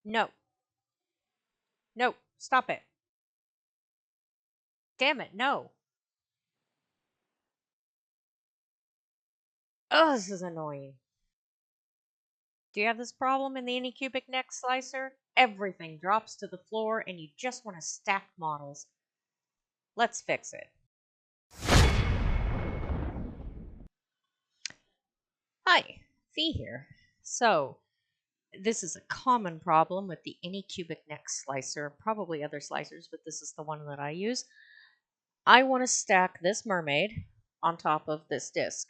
No. No. Stop it. Damn it. No. Oh, this is annoying. Do you have this problem in the Anycubic Next slicer? Everything drops to the floor and you just want to stack models. Let's fix it. Hi, Fee here. So, this is a common problem with the Anycubic Next slicer, probably other slicers, but this is the one that I use. I want to stack this mermaid on top of this disc.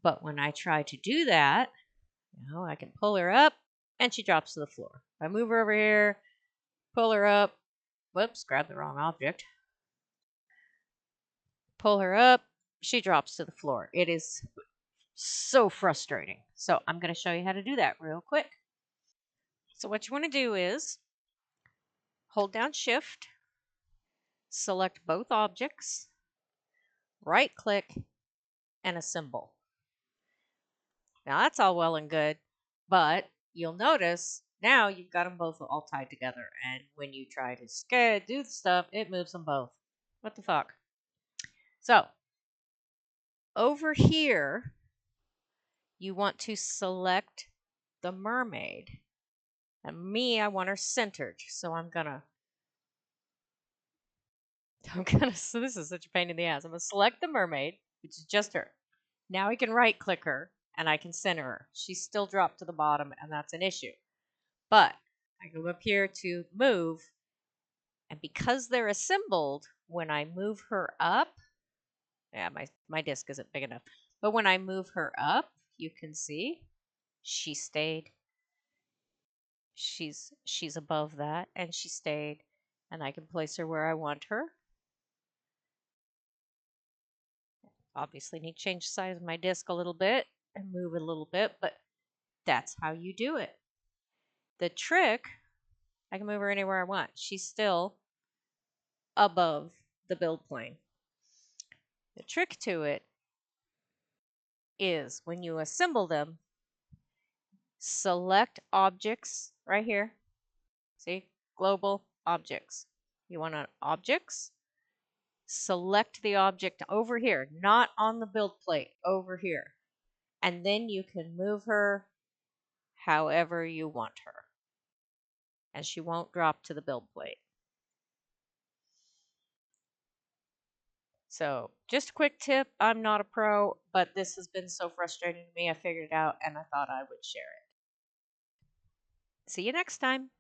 But when I try to do that, I can pull her up and she drops to the floor. If I move her over here, pull her up, whoops, grab the wrong object. Pull her up, she drops to the floor. It is so frustrating. So I'm going to show you how to do that real quick. So what you want to do is hold down Shift, select both objects, right click, and assemble. Now that's all well and good, but you'll notice now you've got them both all tied together. And when you try to do the stuff, it moves them both. What the fuck? So over here, you want to select the mermaid. And me, I want her centered. So so this is such a pain in the ass. I'm going to select the mermaid, which is just her. Now I can right click her and I can center her. She's still dropped to the bottom and that's an issue. But I go up here to move, and because they're assembled, when I move her up, yeah, my disc isn't big enough, but when I move her up, you can see she stayed. She's above that, and she stayed, and I can place her where I want her. Obviously need to change the size of my disc a little bit and move it a little bit, but that's how you do it. The trick, I can move her anywhere I want. She's still above the build plane. The trick to it is when you assemble them, select objects right here. See, global objects. You want on objects, select the object over here, not on the build plate, over here. And then you can move her however you want her. And she won't drop to the build plate. So, just a quick tip. I'm not a pro, but this has been so frustrating to me. I figured it out and I thought I would share it. See you next time.